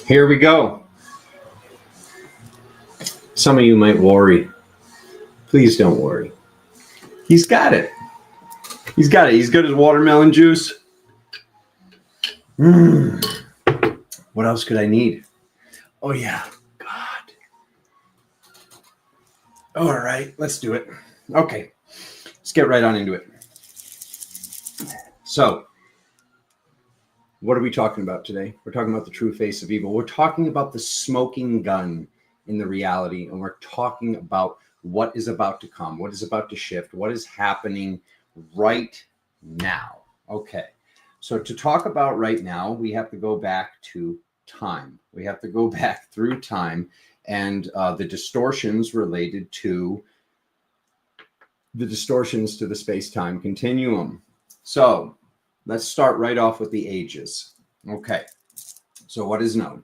Here we go. Some of you might worry. Please don't worry. He's got it. He's got it. He's good as watermelon juice. What else could I need? Oh, yeah. God. All right. Let's do it. Okay. Let's get right on into it. So, what are we talking about today? We're talking about the true face of evil. We're talking about the smoking gun in the reality, and we're talking about what is about to come, what is about to shift, what is happening right now. Okay, so to talk about right now, we have to go back to time. We have to go back through time and the distortions related to the space-time continuum. So let's start right off with the ages. Okay, so what is known?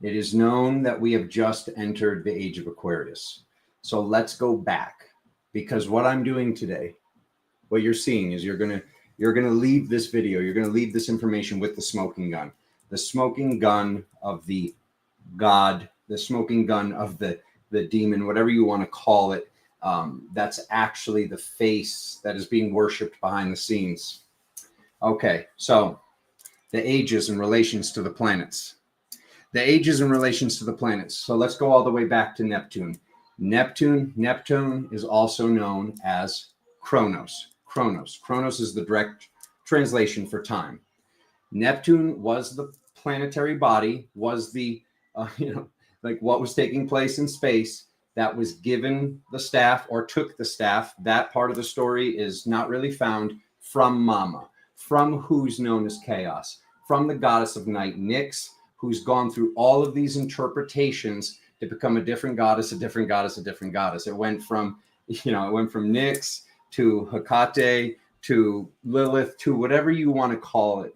It is known that we have just entered the age of Aquarius. So let's go back, because what I'm doing today, what you're seeing is you're gonna leave this video, you're gonna leave this information with the smoking gun of the god, the smoking gun of the demon, whatever you want to call it. That's actually the face that is being worshipped behind the scenes. Okay, so the ages in relations to the planets. The ages in relations to the planets. So let's go all the way back to Neptune. Neptune is also known as Chronos. Chronos is the direct translation for time. Neptune was the planetary body, was the, like what was taking place in space that was given the staff or took the staff. That part of the story is not really found from Mama, from who's known as Chaos, from the goddess of night, Nyx, who's gone through all of these interpretations to become a different goddess, a different goddess, a different goddess. It went from Nyx to Hecate to Lilith to whatever you want to call it.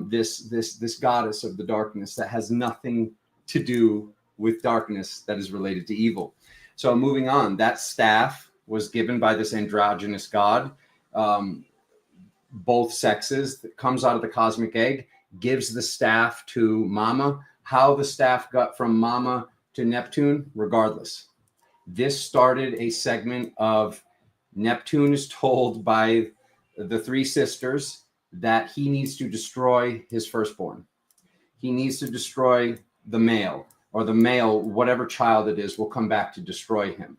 This goddess of the darkness that has nothing to do with darkness, that is related to evil. So moving on, that staff was given by this androgynous god, both sexes, that comes out of the cosmic egg, gives the staff to Mama. How the staff got from Mama to Neptune, regardless. This started a segment of Neptune is told by the three sisters that he needs to destroy his firstborn. He needs to destroy the male, or the male, whatever child it is, will come back to destroy him.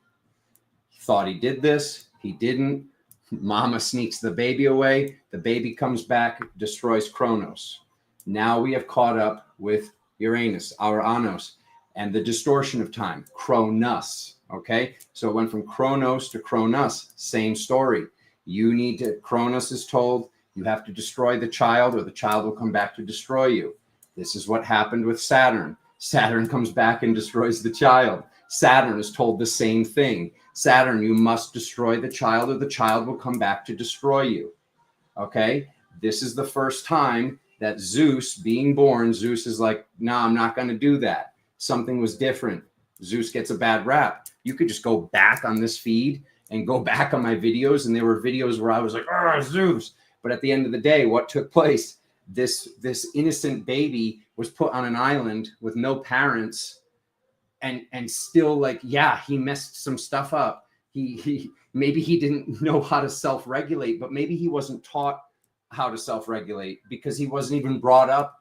He thought he did this. He didn't. Mama sneaks the baby away. The baby comes back, destroys Kronos. Now we have caught up with Uranus, our Anos, and the distortion of time, Kronos. Okay, so it went from Kronos to Kronos, same story. Kronos is told you have to destroy the child, or the child will come back to destroy you. This is what happened with Saturn. Saturn comes back and destroys the child. Saturn is told the same thing. Saturn, you must destroy the child, or the child will come back to destroy you. Okay, this is the first time that Zeus, being born, Zeus is like, no, I'm not going to do that. Something was different. Zeus gets a bad rap. You could just go back on this feed and go back on my videos, and there were videos where I was like, oh, Zeus. But at the end of the day, what took place? This innocent baby was put on an island with no parents, and still, like, yeah, he messed some stuff up. He maybe he didn't know how to self-regulate, but maybe he wasn't taught how to self-regulate because he wasn't even brought up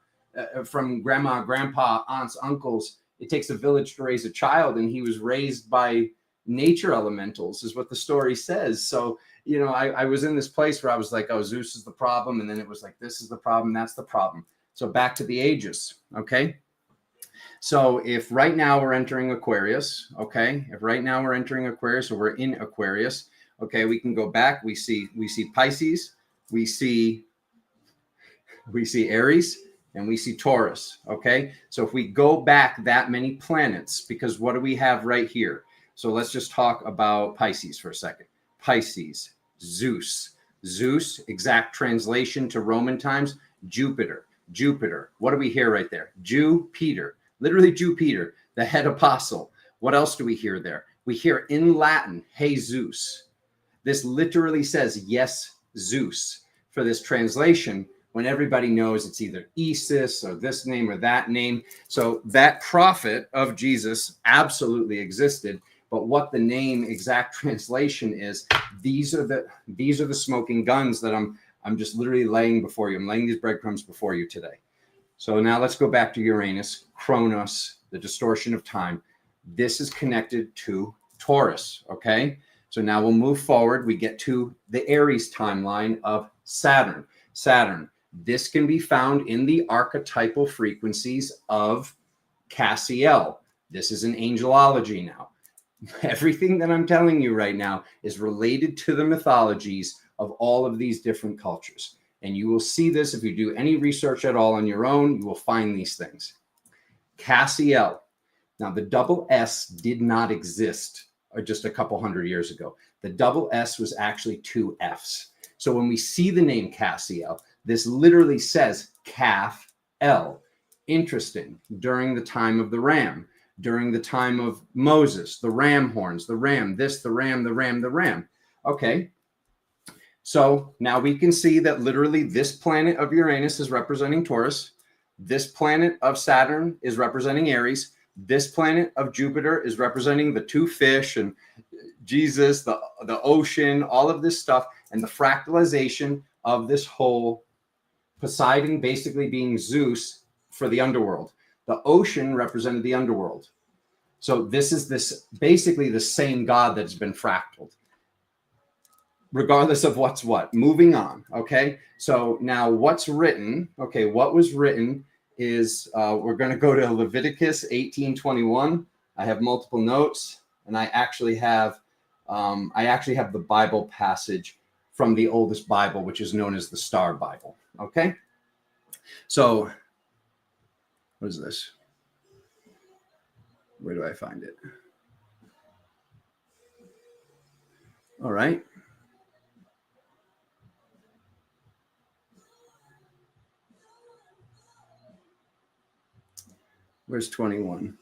from grandma, grandpa, aunts, uncles. It takes a village to raise a child, and he was raised by nature elementals, is what the story says. So, I was in this place where I was like, oh, Zeus is the problem. And then it was like, this is the problem. That's the problem. So back to the ages. Okay. So if right now we're entering Aquarius, okay, or we're in Aquarius, okay, we can go back. We see Pisces, we see Aries, and we see Taurus. Okay. So if we go back that many planets, because what do we have right here? So let's just talk about Pisces for a second. Pisces, Zeus, exact translation to Roman times, Jupiter. What do we hear right there? Jupiter, literally Jupiter, the head apostle. What else do we hear there? We hear in Latin, Jesus. This literally says, yes, Zeus. For this translation, when everybody knows it's either Isis or this name or that name. So that prophet of Jesus absolutely existed. But what the name exact translation is, these are the smoking guns that I'm just literally laying before you. I'm laying these breadcrumbs before you today. So now let's go back to Uranus, Chronos, the distortion of time. This is connected to Taurus, okay? So now we'll move forward. We get to the Aries timeline of Saturn. Saturn, this can be found in the archetypal frequencies of Cassiel. This is an angelology now. Everything that I'm telling you right now is related to the mythologies of all of these different cultures. And you will see this if you do any research at all on your own, you will find these things. Cassiel. Now, the double S did not exist just a couple hundred years ago. The double S was actually two Fs. So when we see the name Cassiel, this literally says Calf El. Interesting. During the time of the ram, during the time of Moses, the ram horns, the ram, this, the ram, the ram, the ram. Okay. So now we can see that literally this planet of Uranus is representing Taurus. This planet of Saturn is representing Aries. This planet of Jupiter is representing the two fish and Jesus, the ocean, all of this stuff, and the fractalization of this whole Poseidon basically being Zeus for the underworld. The ocean represented the underworld. So this is basically the same God that's been fractaled, regardless of what's what. Moving on, okay? So now what's written, okay, what was written is we're going to go to Leviticus 18:21. I have multiple notes, and I actually have the Bible passage from the oldest Bible, which is known as the Star Bible, okay? So what is this? Where do I find it? All right. Where's 21?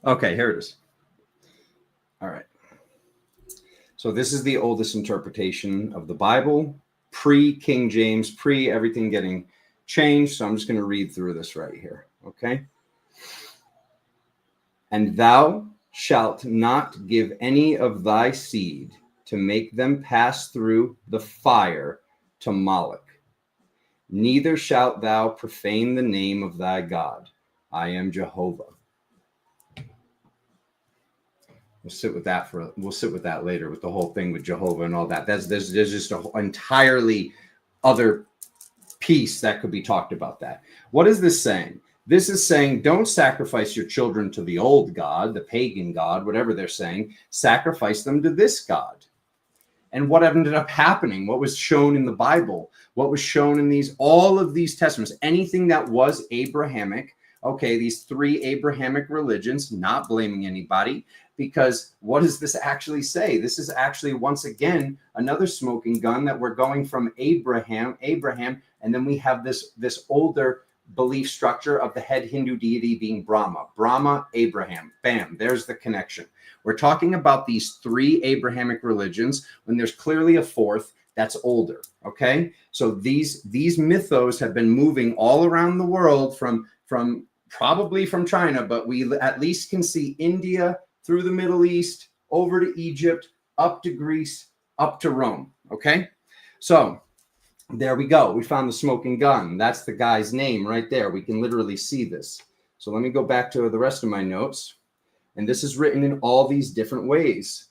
Okay, here it is. All right. So this is the oldest interpretation of the Bible, pre-King James, pre-everything getting changed. So I'm just going to read through this right here. Okay. And thou shalt not give any of thy seed to make them pass through the fire to Moloch. Neither shalt thou profane the name of thy God. I am Jehovah. We'll sit with that later, with the whole thing with Jehovah and all that. There's just an entirely other piece that could be talked about that. What is this saying? This is saying, don't sacrifice your children to the old God, the pagan God, whatever they're saying. Sacrifice them to this God. And what ended up happening, what was shown in the Bible, what was shown in all of these testaments, anything that was Abrahamic, okay, these three Abrahamic religions, not blaming anybody, because what does this actually say? This is actually, once again, another smoking gun that we're going from Abraham, and then we have this older belief structure of the head Hindu deity being Brahma, Abraham. Bam, there's the connection. We're talking about these three Abrahamic religions when there's clearly a fourth that's older, okay? So these mythos have been moving all around the world from probably from China, but we at least can see India, through the Middle East, over to Egypt, up to Greece, up to Rome, okay? So there we go. We found the smoking gun. That's the guy's name right there. We can literally see this. So let me go back to the rest of my notes. And this is written in all these different ways.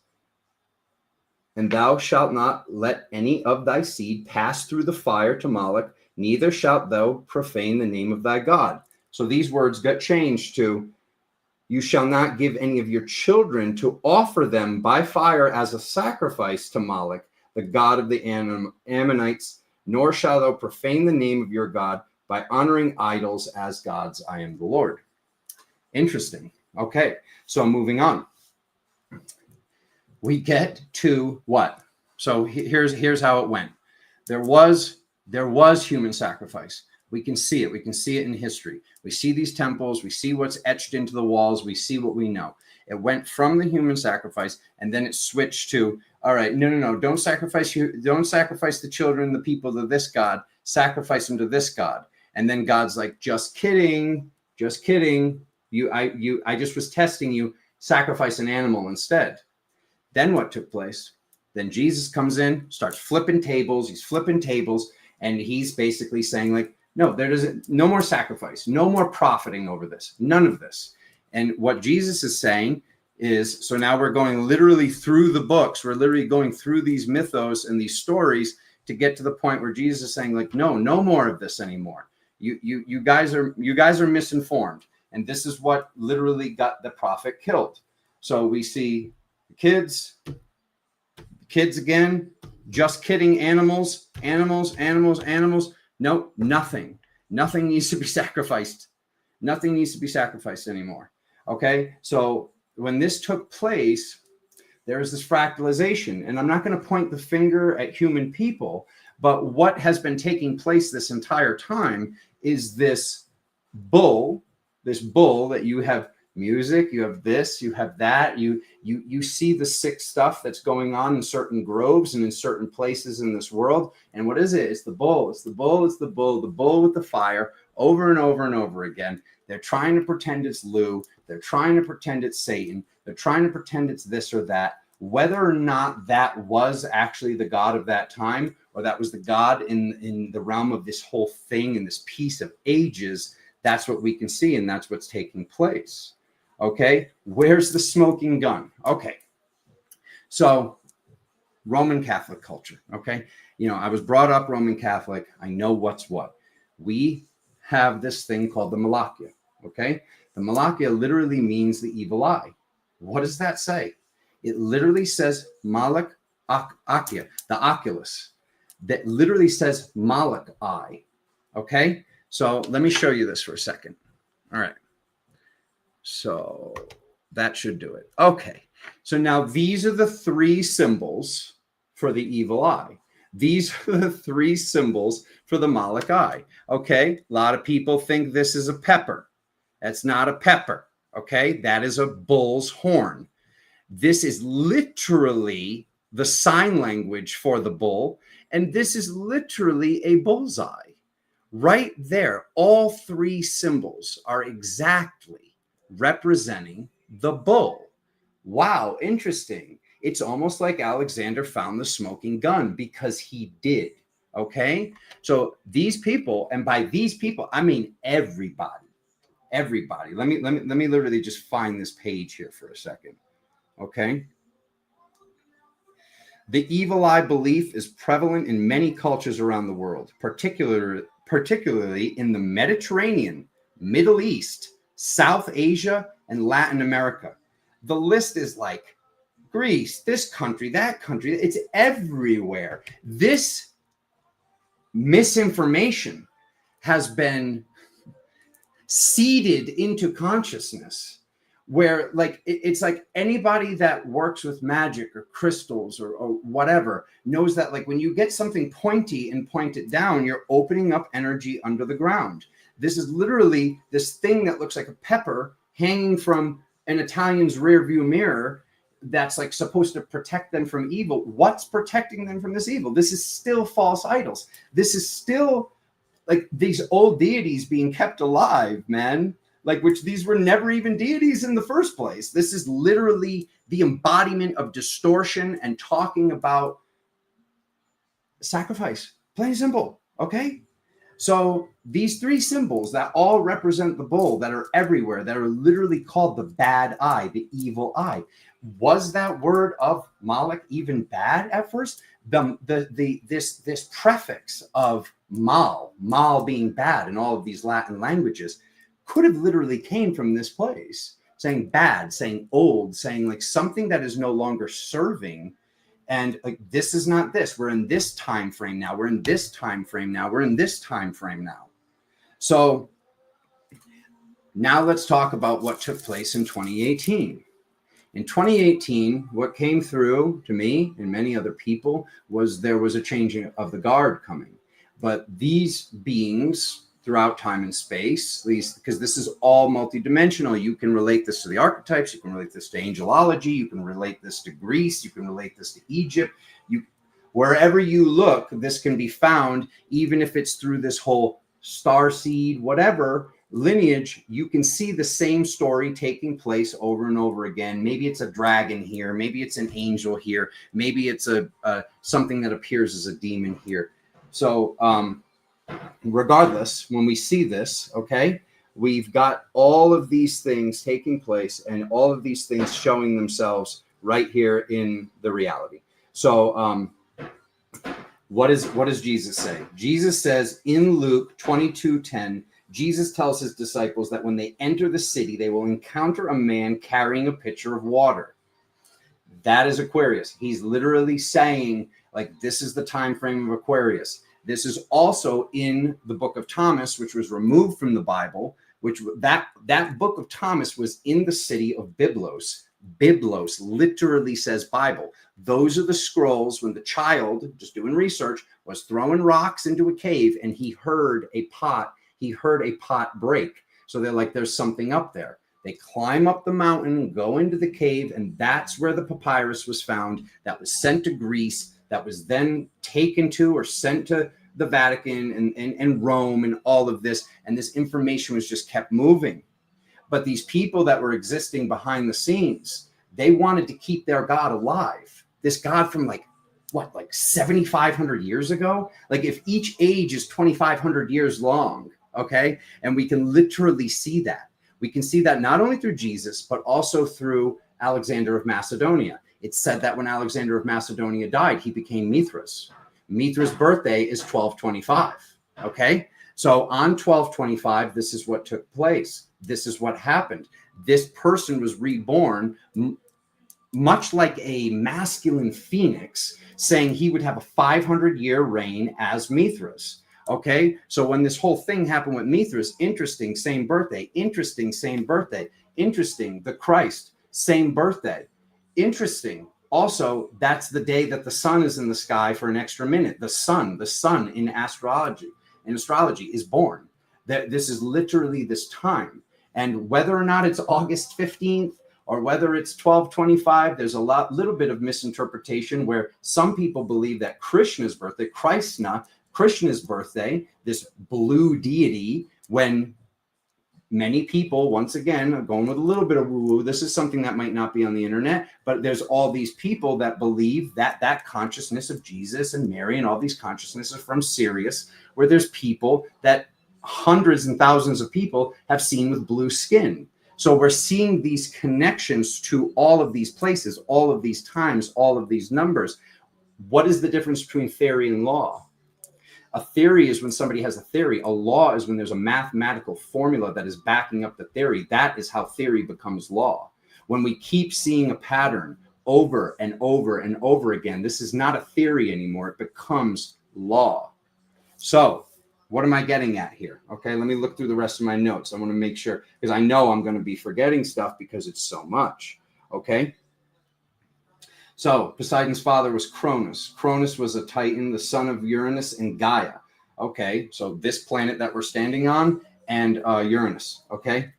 And thou shalt not let any of thy seed pass through the fire to Moloch, neither shalt thou profane the name of thy God. So these words got changed to, you shall not give any of your children to offer them by fire as a sacrifice to Moloch, the god of the Ammonites, nor shalt thou profane the name of your God by honoring idols as gods. I am the Lord. Interesting. Okay, so moving on. We get to what? So here's how it went. There was human sacrifice. We can see it. We can see it in history. We see these temples. We see what's etched into the walls. We see what we know. It went from the human sacrifice, and then it switched to, All right, no. Don't sacrifice the children, the people to this God. Sacrifice them to this God. And then God's like, just kidding. I just was testing you. Sacrifice an animal instead. Then what took place? Then Jesus comes in, starts flipping tables. He's flipping tables, and he's basically saying like, no, no more sacrifice, no more profiting over this, none of this. And what Jesus is saying is, so now we're going literally through the books. We're literally going through these mythos and these stories to get to the point where Jesus is saying like, no more of this anymore. You guys are misinformed. And this is what literally got the prophet killed. So we see kids again, just kidding, animals. No, nothing needs to be sacrificed. Nothing needs to be sacrificed anymore. Okay. So when this took place, there's this fractalization, and I'm not going to point the finger at human people, but what has been taking place this entire time is this bull that you have music, you have this, you have that, you see the sick stuff that's going on in certain groves and in certain places in this world. And what is it? It's the bull with the fire, over and over and over again. They're trying to pretend it's Lou. They're trying to pretend it's Satan. They're trying to pretend it's this or that. Whether or not that was actually the God of that time, or that was the God in the realm of this whole thing and this piece of ages, that's what we can see, and that's what's taking place. Okay, where's the smoking gun? Okay, so Roman Catholic culture. Okay, I was brought up Roman Catholic. I know what's what. We have this thing called the Malakia. Okay, the Malakia literally means the evil eye. What does that say? It literally says Malak Akia, the oculus. That literally says Malak eye. Okay, so let me show you this for a second. All right. So that should do it. Okay. So now these are the three symbols for the evil eye. These are the three symbols for the Malak eye. Okay. A lot of people think this is a pepper. That's not a pepper. Okay. That is a bull's horn. This is literally the sign language for the bull. And this is literally a bullseye. Right there, all three symbols are exactly representing the bull. Wow, interesting. It's almost like Alexander found the smoking gun, because he did. Okay, so these people, and by these people I mean everybody. Let me literally just find this page here for a second. Okay, the evil eye belief is prevalent in many cultures around the world, particularly in the Mediterranean, Middle East, South Asia, and Latin America. The list is like Greece, this country, that country. It's everywhere. This misinformation has been seeded into consciousness, where like it's like anybody that works with magic or crystals or whatever knows that like when you get something pointy and point it down, you're opening up energy under the ground. This is literally this thing that looks like a pepper hanging from an Italian's rear view mirror that's like supposed to protect them from evil. What's protecting them from this evil? This is still false idols. This is still like these old deities being kept alive, man. Like, which these were never even deities in the first place. This is literally the embodiment of distortion and talking about sacrifice. Plain and simple. Okay. So these three symbols that all represent the bull, that are everywhere, that are literally called the bad eye, the evil eye. Was that word of Moloch even bad at first? This prefix of mal being bad in all of these Latin languages could have literally came from this place, saying bad, saying old, saying like something that is no longer serving. And like, this is not this. We're in this time frame now. We're in this time frame now. We're in this time frame now. So now let's talk about what took place in 2018. In 2018, what came through to me and many other people was there was a changing of the guard coming. But these beings throughout time and space, at least because this is all multidimensional. You can relate this to the archetypes, you can relate this to angelology, you can relate this to Greece, you can relate this to Egypt. Wherever you look, this can be found, even if it's through this whole star seed, whatever lineage, you can see the same story taking place over and over again. Maybe it's a dragon here, maybe it's an angel here, maybe it's a something that appears as a demon here. So regardless, when we see this, okay, we've got all of these things taking place and all of these things showing themselves right here in the reality. So what does Jesus say? Jesus says in Luke 22:10, Jesus tells his disciples that when they enter the city, they will encounter a man carrying a pitcher of water. That is Aquarius. He's literally saying, like, this is the time frame of Aquarius. This is also in the book of Thomas, which was removed from the Bible, which that book of Thomas was in the city of Byblos. Byblos literally says Bible. Those are the scrolls when the child, just doing research, was throwing rocks into a cave and he heard a pot break. So they're like, there's something up there. They climb up the mountain, go into the cave, and that's where the papyrus was found that was sent to Greece, that was then taken to or sent to the Vatican and Rome and all of this. And this information was just kept moving. But these people that were existing behind the scenes, they wanted to keep their God alive. This God from like 7,500 years ago? Like if each age is 2,500 years long, okay? And we can literally see that. We can see that not only through Jesus, but also through Alexander of Macedonia. It's said that when Alexander of Macedonia died, he became Mithras. Mithras' birthday is 1225, okay? So on 1225, this is what took place. This is what happened. This person was reborn, much like a masculine phoenix, saying he would have a 500-year reign as Mithras. Okay, so when this whole thing happened with Mithras, interesting, same birthday, interesting, same birthday, interesting, the Christ, same birthday, interesting. Also, that's the day that the sun is in the sky for an extra minute. The sun in astrology is born. This is literally this time. And whether or not it's August 15th or whether it's 1225, there's a little bit of misinterpretation where some people believe that Krishna's birthday, Krishna's birthday, this blue deity, when many people, once again, are going with a little bit of woo-woo. This is something that might not be on the internet, but there's all these people that believe that that consciousness of Jesus and Mary and all these consciousnesses are from Sirius, where there's people that hundreds and thousands of people have seen with blue skin. So we're seeing these connections to all of these places, all of these times, all of these numbers. What is the difference between theory and law? A theory is when somebody has a theory. A law is when there's a mathematical formula that is backing up the theory. That is how theory becomes law. When we keep seeing a pattern over and over and over again, this is not a theory anymore. It becomes law. So what am I getting at here? Okay, let me look through the rest of my notes. I want to make sure, because I know I'm going to be forgetting stuff because it's so much. Okay. So Poseidon's father was Cronus. Cronus was a Titan, the son of Uranus and Gaia. Okay, so this planet that we're standing on and Uranus. Okay,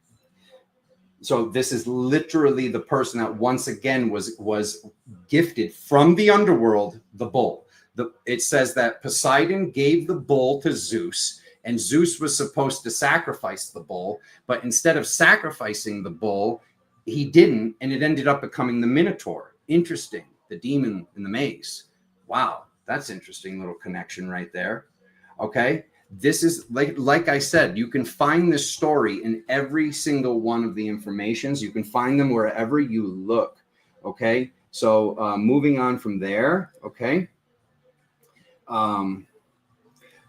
so this is literally the person that once again was gifted from the underworld, the bull. It says that Poseidon gave the bull to Zeus, and Zeus was supposed to sacrifice the bull, but instead of sacrificing the bull, he didn't, and it ended up becoming the Minotaur. Interesting. The demon in the maze. Wow, that's interesting little connection right there. Okay, this is like I said, you can find this story in every single one of the informations. You can find them wherever you look. Okay, so moving on from there. Okay,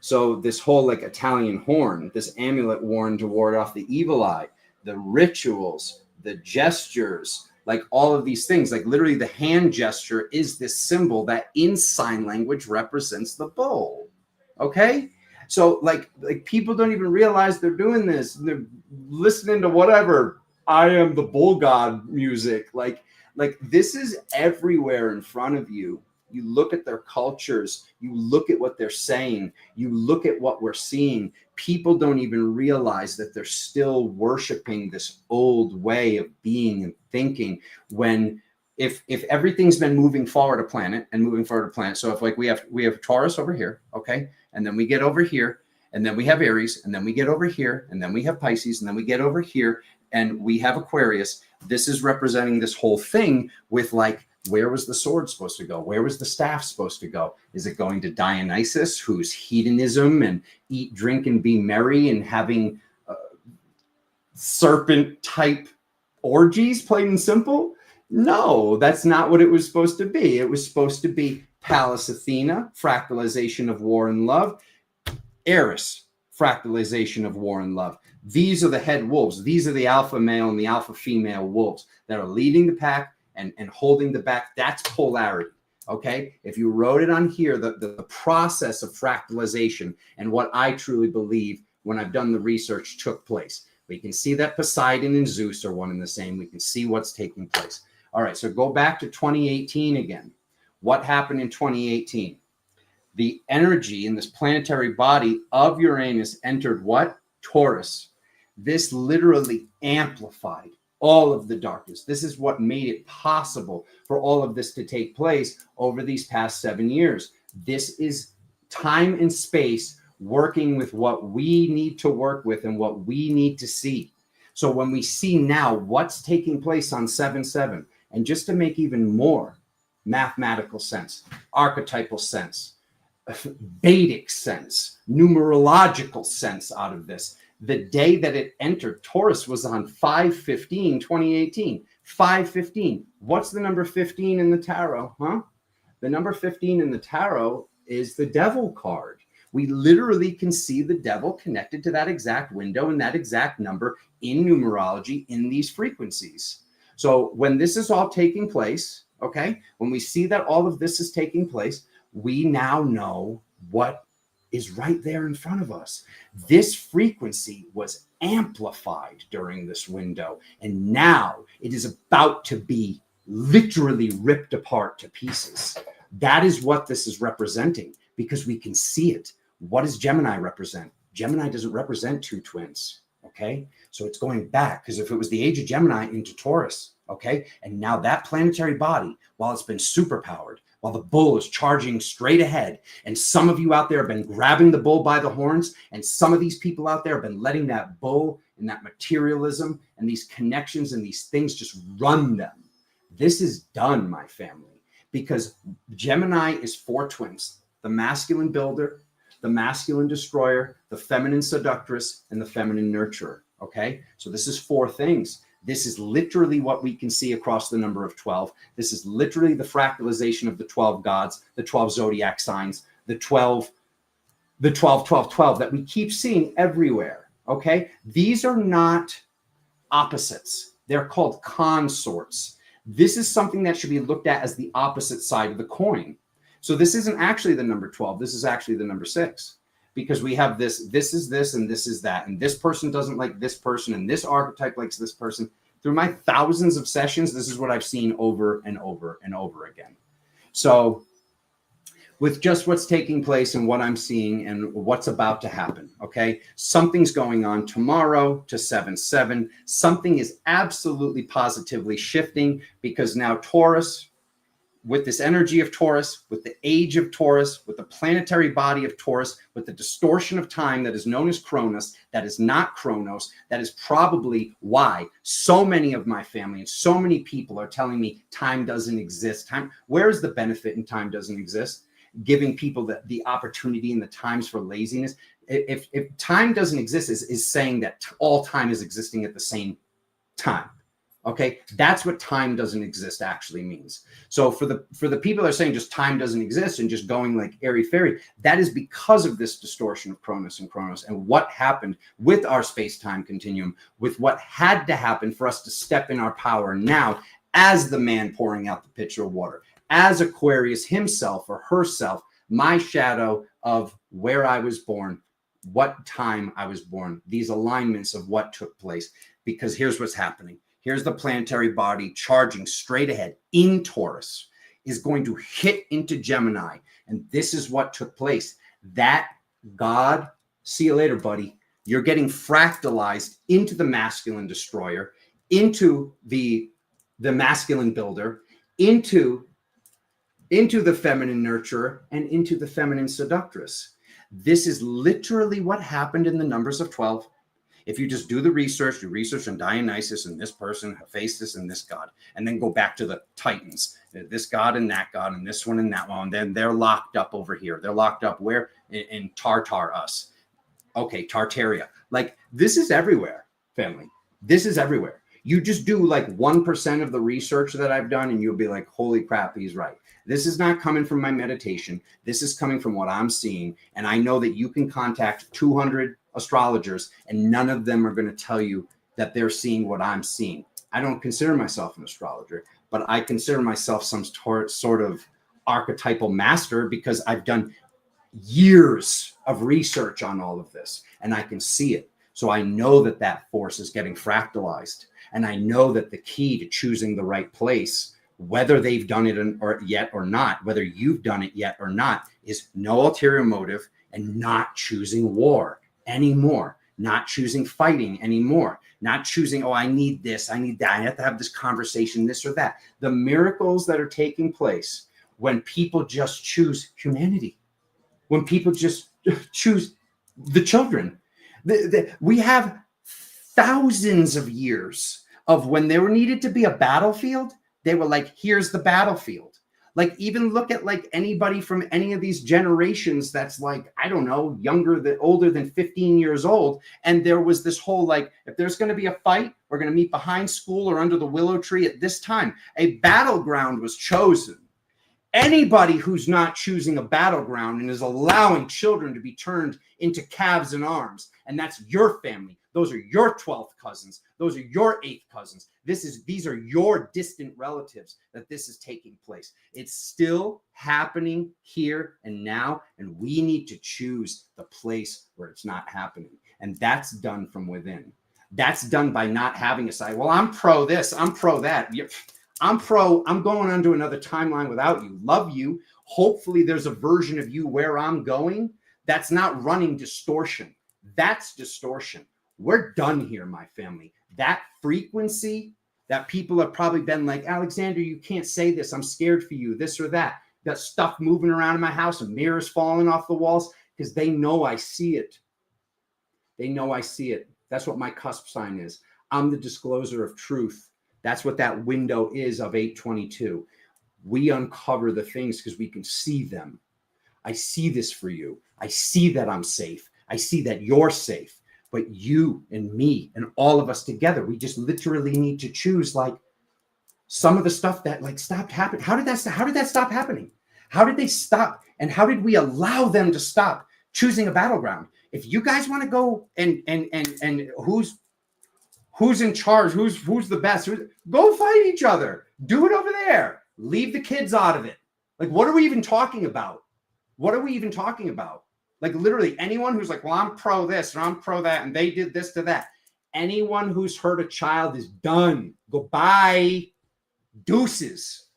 so this whole like Italian horn, this amulet worn to ward off the evil eye, the rituals, the gestures, like all of these things, like literally the hand gesture is this symbol that in sign language represents the bull. Okay, so like people don't even realize they're doing this. They're listening to whatever I am the bull god music. Like this is everywhere in front of you. you look at their cultures, you look at what they're saying, you look at what we're seeing. People don't even realize that they're still worshiping this old way of being and thinking. When if everything's been moving forward a planet and moving forward a planet, so if like we have Taurus over here, okay, and then we get over here, and then we have Aries, and then we get over here, and then we have Pisces, and then we get over here, and we have Aquarius. This is representing this whole thing with like, where was the sword supposed to go? Where was the staff supposed to go? Is it going to Dionysus, who's hedonism and eat, drink, and be merry and having serpent type orgies, plain and simple? No, that's not what it was supposed to be. It was supposed to be Pallas Athena, fractalization of war and love. Eris, fractalization of war and love. These are the head wolves. These are the alpha male and the alpha female wolves that are leading the pack and holding the back. That's polarity. Okay. If you wrote it on here, the process of fractalization and what I truly believe when I've done the research took place. We can see that Poseidon and Zeus are one and the same. We can see what's taking place. All right. So go back to 2018 again. What happened in 2018? The energy in this planetary body of Uranus entered what? Taurus. This literally amplified all of the darkness. This is what made it possible for all of this to take place over these past 7 years. This is time and space working with what we need to work with and what we need to see. So when we see now what's taking place on 7/7, and just to make even more mathematical sense, archetypal sense, Vedic sense, numerological sense out of this, the day that it entered Taurus was on 5/15/2018. 5/15. What's the number 15 in the tarot? The number 15 in the tarot is the devil card. We literally can see the devil connected to that exact window and that exact number in numerology in these frequencies. So when this is all taking place, okay, when we see that all of this is taking place, we now know what is right there in front of us. This frequency was amplified during this window, and now it is about to be literally ripped apart to pieces. That is what this is representing, because we can see it. What does Gemini represent? Gemini doesn't represent two twins, okay? So it's going back, because if it was the age of Gemini into Taurus, okay? And now that planetary body, while it's been superpowered, while the bull is charging straight ahead, and some of you out there have been grabbing the bull by the horns, and some of these people out there have been letting that bull and that materialism and these connections and these things just run them. This is done, my family, because Gemini is four twins: the masculine builder, the masculine destroyer, the feminine seductress, and the feminine nurturer. Okay, so this is four things. This is literally what we can see across the number of 12. This is literally the fractalization of the 12 gods, the 12 zodiac signs, the 12 that we keep seeing everywhere. Okay, these are not opposites. They're called consorts. This is something that should be looked at as the opposite side of the coin. So this isn't actually the number 12. This is actually the number 6, because we have this is this, and this is that. And this person doesn't like this person, and this archetype likes this person. Through my thousands of sessions, this is what I've seen over and over and over again. So with just what's taking place and what I'm seeing and what's about to happen, okay? Something's going on tomorrow to 7/7. Something is absolutely positively shifting, because now Taurus, with this energy of Taurus, with the age of Taurus, with the planetary body of Taurus, with the distortion of time that is known as Kronos, that is not Chronos, that is probably why so many of my family and so many people are telling me time doesn't exist. Time, where is the benefit in time doesn't exist? Giving people the opportunity and the times for laziness. If time doesn't exist is saying that all time is existing at the same time. Okay, that's what time doesn't exist actually means. So for the people that are saying just time doesn't exist and just going like airy-fairy, that is because of this distortion of Cronus and what happened with our space-time continuum, with what had to happen for us to step in our power now as the man pouring out the pitcher of water, as Aquarius himself or herself, my shadow of where I was born, what time I was born, these alignments of what took place. Because here's what's happening. Here's the planetary body charging straight ahead in Taurus. is going to hit into Gemini. And this is what took place. That God, see you later, buddy. You're getting fractalized into the masculine destroyer, into the masculine builder, into the feminine nurturer, and into the feminine seductress. This is literally what happened in the numbers of 12. If you just do research on Dionysus and this person, Hephaestus and this god, and then go back to the Titans, this god and this one and that one, and then they're locked up over here. They're locked up where? In Tartar us. Okay, Tartaria. Like, this is everywhere, family. This is everywhere. You just do like 1% of the research that I've done, and you'll be like, holy crap, he's right. This is not coming from my meditation. This is coming from what I'm seeing. And I know that you can contact 200 astrologers, and none of them are going to tell you that they're seeing what I'm seeing. I don't consider myself an astrologer, but I consider myself some sort of archetypal master, because I've done years of research on all of this, and I can see it. So I know that that force is getting fractalized. And I know that the key to choosing the right place, whether they've done it yet or not, whether you've done it yet or not, is no ulterior motive and not choosing war anymore, not choosing fighting anymore, not choosing, oh, I need this, I need that, I have to have this conversation, this or that. The miracles that are taking place when people just choose humanity, when people just choose the children. We have thousands of years of when there needed to be a battlefield, they were like, here's the battlefield. Like, even look at like anybody from any of these generations that's like, I don't know, older than 15 years old. And there was this whole, like, if there's going to be a fight, we're going to meet behind school or under the willow tree at this time. A battleground was chosen. Anybody who's not choosing a battleground and is allowing children to be turned into calves and arms, and that's your family. Those are your 12th cousins. Those are your 8th cousins. These are your distant relatives that this is taking place. It's still happening here and now, and we need to choose the place where it's not happening. And that's done from within. That's done by not having a side. Well, I'm pro this, I'm pro that. I'm going onto another timeline without you. Love you. Hopefully there's a version of you where I'm going that's not running distortion. That's distortion. We're done here, my family. That frequency that people have probably been like, Alexander, you can't say this. I'm scared for you, this or that. Got stuff moving around in my house and mirrors falling off the walls, because they know I see it. They know I see it. That's what my cusp sign is. I'm the discloser of truth. That's what that window is of 822. We uncover the things because we can see them. I see this for you. I see that I'm safe. I see that you're safe. But you and me and all of us together, we just literally need to choose like some of the stuff that like stopped happening. How did that stop happening? How did they stop? And how did we allow them to stop choosing a battleground? If you guys want to go and who's in charge, who's the best, go fight each other. Do it over there. Leave the kids out of it. Like, what are we even talking about? What are we even talking about? Like, literally anyone who's like, well, I'm pro this or I'm pro that, and they did this to that. Anyone who's hurt a child is done. Goodbye. Deuces.